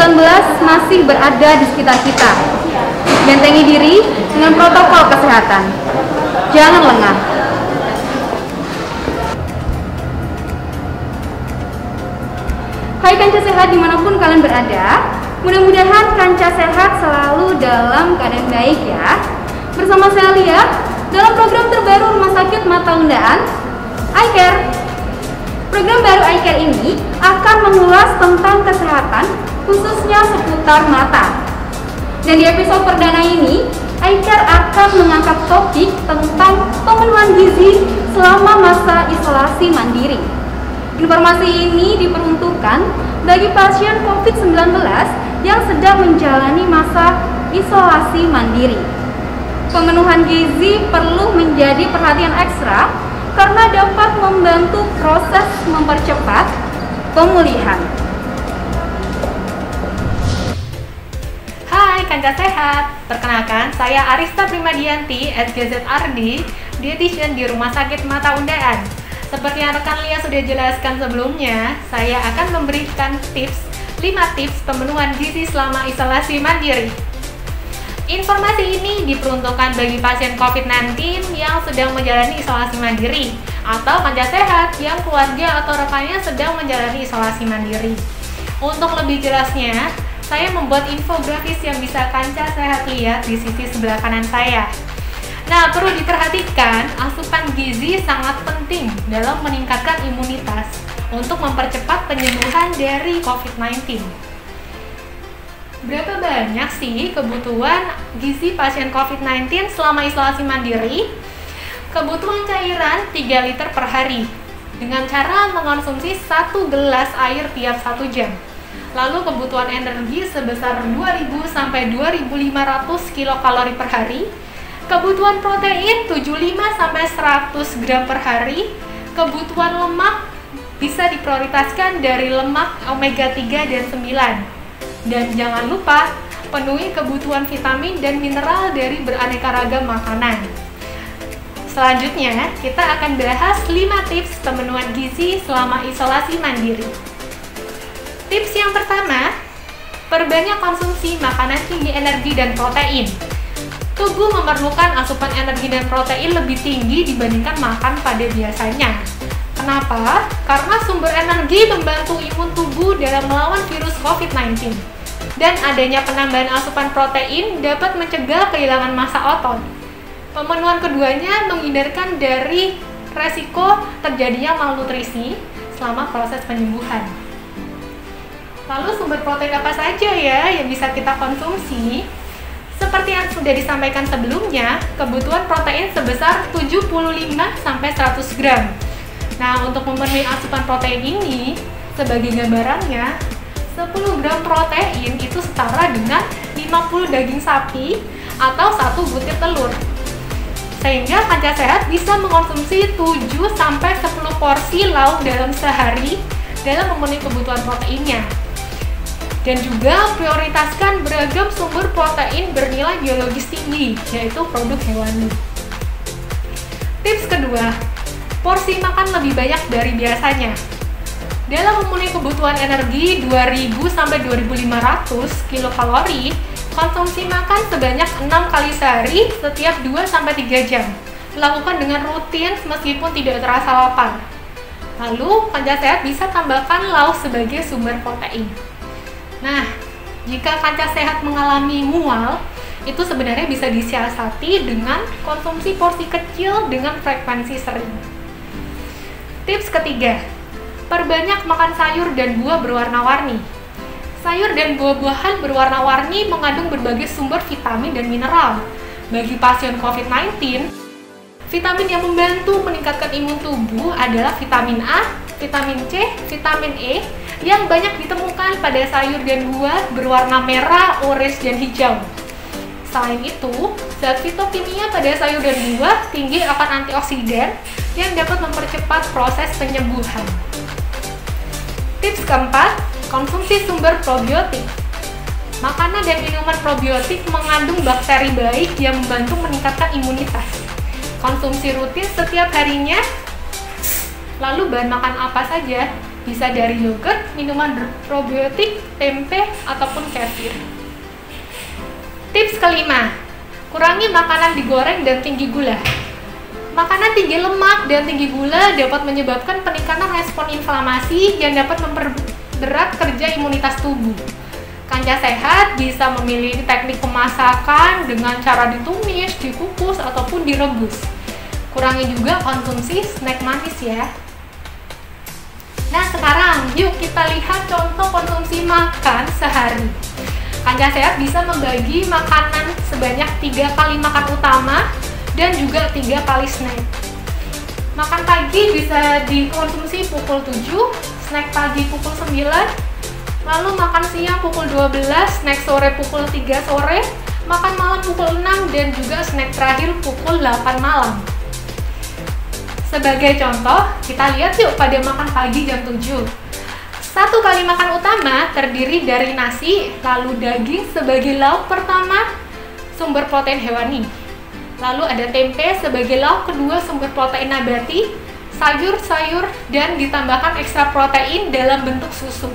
COVID-19 masih berada di sekitar kita. Bentengi diri dengan protokol kesehatan. Jangan lengah. Hai Kanca Sehat dimanapun kalian berada, mudah-mudahan Kanca Sehat selalu dalam keadaan baik ya. Bersama saya Lia, dalam program terbaru Rumah Sakit Mata Undaan, iCare. Program baru iCare ini akan mengulas tentang kesehatan, khususnya seputar mata. Dan di episode perdana ini, iCare akan mengangkat topik tentang pemenuhan gizi selama masa isolasi mandiri. Informasi ini diperuntukkan bagi pasien COVID-19 yang sedang menjalani masa isolasi mandiri. Pemenuhan gizi perlu menjadi perhatian ekstra karena dapat membantu proses mempercepat pemulihan. Hai Kanca Sehat, perkenalkan saya Arista Primadianti, SGZRD, dietitian di Rumah Sakit Mata Undaan. Seperti yang rekan Lia sudah jelaskan sebelumnya, saya akan memberikan 5 tips pemenuhan gizi selama isolasi mandiri. Informasi ini diperuntukkan bagi pasien COVID-19 yang sedang menjalani isolasi mandiri atau Kanca Sehat yang keluarga atau rekannya sedang menjalani isolasi mandiri. Untuk lebih jelasnya, saya membuat infografis yang bisa Kanca Sehat lihat di sisi sebelah kanan saya. Nah, perlu diperhatikan, asupan gizi sangat penting dalam meningkatkan imunitas untuk mempercepat penyembuhan dari COVID-19. Berapa banyak sih kebutuhan gizi pasien COVID-19 selama isolasi mandiri? Kebutuhan cairan 3 liter per hari dengan cara mengonsumsi 1 gelas air tiap 1 jam. Lalu kebutuhan energi sebesar 2000 sampai 2500 kilokalori per hari. Kebutuhan protein 75 sampai 100 gram per hari. Kebutuhan lemak bisa diprioritaskan dari lemak omega 3 dan 9. Dan jangan lupa penuhi kebutuhan vitamin dan mineral dari beraneka ragam makanan. Selanjutnya, kita akan bahas 5 tips pemenuhan gizi selama isolasi mandiri. Tips yang pertama, perbanyak konsumsi makanan tinggi energi dan protein. Tubuh memerlukan asupan energi dan protein lebih tinggi dibandingkan makan pada biasanya. Kenapa? Karena sumber energi membantu imun tubuh dalam melawan virus COVID-19. Dan adanya penambahan asupan protein dapat mencegah kehilangan massa otot. Pemenuhan keduanya menghindarkan dari resiko terjadinya malnutrisi selama proses penyembuhan. Lalu sumber protein apa saja ya yang bisa kita konsumsi? Seperti yang sudah disampaikan sebelumnya, kebutuhan protein sebesar 75 sampai 100 gram. Nah, untuk memenuhi asupan protein ini, sebagai gambarannya, 10 gram protein itu setara dengan 50 daging sapi atau 1 butir telur. Sehingga Kanca Sehat bisa mengonsumsi 7 sampai 10 porsi lauk dalam sehari dalam memenuhi kebutuhan proteinnya. Dan juga prioritaskan beragam sumber protein bernilai biologis tinggi, yaitu produk hewani. Tips kedua, porsi makan lebih banyak dari biasanya. Dalam memenuhi kebutuhan energi 2000 sampai 2500 kilokalori, konsumsi makan sebanyak 6 kali sehari setiap 2 sampai 3 jam. Lakukan dengan rutin meskipun tidak terasa lapar. Lalu, Kanca Sehat bisa tambahkan lauk sebagai sumber protein. Nah, jika Kanca Sehat mengalami mual, itu sebenarnya bisa disiasati dengan konsumsi porsi kecil dengan frekuensi sering. Tips ketiga, perbanyak makan sayur dan buah berwarna-warni. Sayur dan buah-buahan berwarna-warni mengandung berbagai sumber vitamin dan mineral. Bagi pasien COVID-19, vitamin yang membantu meningkatkan imun tubuh adalah vitamin A, vitamin C, vitamin E, yang banyak ditemukan pada sayur dan buah berwarna merah, orange, dan hijau. Selain itu, zat fitokimia pada sayur dan buah tinggi akan antioksidan yang dapat mempercepat proses penyembuhan. Tips keempat, konsumsi sumber probiotik. Makanan dan minuman probiotik mengandung bakteri baik yang membantu meningkatkan imunitas. Konsumsi rutin setiap harinya. Lalu bahan makan apa saja? Bisa dari yogurt, minuman probiotik, tempe, ataupun kefir. Tips kelima, kurangi makanan digoreng dan tinggi gula. Makanan tinggi lemak dan tinggi gula dapat menyebabkan peningkatan respon inflamasi yang dapat memperberat kerja imunitas tubuh. Kanca sehat bisa memilih teknik pemasakan dengan cara ditumis, dikukus, ataupun direbus. Kurangi juga konsumsi snack manis ya. Nah sekarang yuk kita lihat contoh konsumsi makan sehari. Kanca sehat bisa membagi makanan sebanyak 3 kali makan utama dan juga 3 kali snack. Makan pagi bisa dikonsumsi pukul 7, snack pagi pukul 9, lalu makan siang pukul 12, snack sore pukul 3 sore, makan malam pukul 6, dan juga snack terakhir pukul 8 malam. Sebagai contoh, kita lihat yuk pada makan pagi jam 7. 1 kali makan utama terdiri dari nasi, lalu daging sebagai lauk pertama, sumber protein hewani. Lalu ada tempe sebagai lauk kedua, sumber protein nabati, sayur-sayur, dan ditambahkan ekstra protein dalam bentuk susu.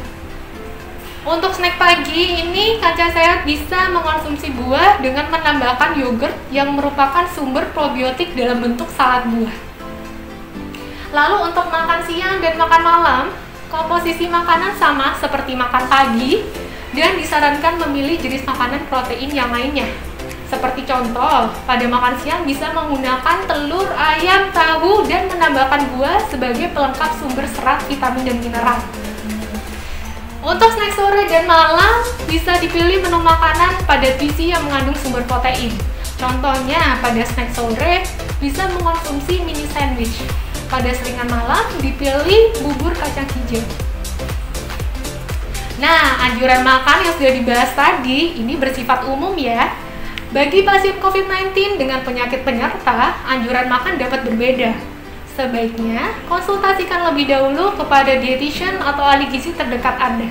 Untuk snack pagi ini, kanca sehat bisa mengkonsumsi buah dengan menambahkan yogurt yang merupakan sumber probiotik dalam bentuk salad buah. Lalu untuk makan siang dan makan malam, komposisi makanan sama seperti makan pagi dan disarankan memilih jenis makanan protein yang lainnya. Seperti contoh, pada makan siang bisa menggunakan telur, ayam, tahu, dan menambahkan buah sebagai pelengkap sumber serat, vitamin, dan mineral. Untuk snack sore dan malam, bisa dipilih menu makanan pada gizi yang mengandung sumber protein. Contohnya, pada snack sore bisa mengkonsumsi mini sandwich. Pada selingan malam dipilih bubur kacang hijau. Nah, anjuran makan yang sudah dibahas tadi ini bersifat umum ya. Bagi pasien COVID-19 dengan penyakit penyerta, anjuran makan dapat berbeda. Sebaiknya konsultasikan lebih dahulu kepada dietitian atau ahli gizi terdekat Anda.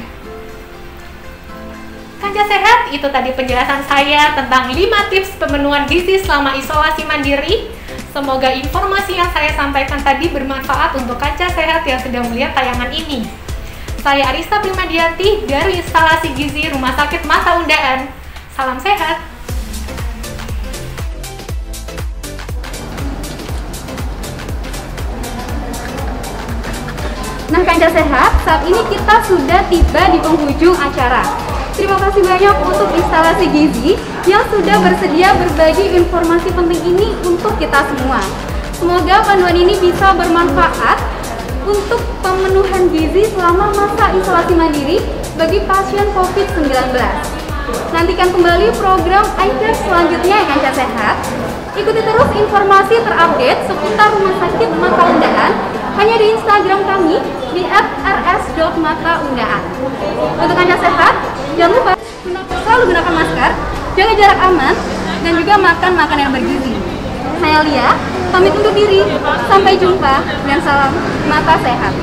Kanca sehat, itu tadi penjelasan saya tentang 5 tips pemenuhan gizi selama isolasi mandiri. Semoga informasi yang saya sampaikan tadi bermanfaat untuk kanca sehat yang sedang melihat tayangan ini. Saya Arista Primadianti dari Instalasi Gizi Rumah Sakit Mata Undaan. Salam sehat! Nah kanca sehat, saat ini kita sudah tiba di penghujung acara. Terima kasih banyak untuk Instalasi Gizi yang sudah bersedia berbagi informasi penting ini untuk kita semua. Semoga panduan ini bisa bermanfaat untuk pemenuhan gizi selama masa isolasi mandiri bagi pasien COVID-19. Nantikan kembali program iCare selanjutnya ya kanca sehat. Ikuti terus informasi terupdate seputar Rumah Sakit Mata Undaan hanya di Instagram kami di @rs.mataundaan. Untuk kanca sehat, jangan lupa selalu gunakan masker, jaga jarak aman, dan juga makan makanan yang bergizi. Saya Lia, pamit undur diri. Sampai jumpa dan salam mata sehat.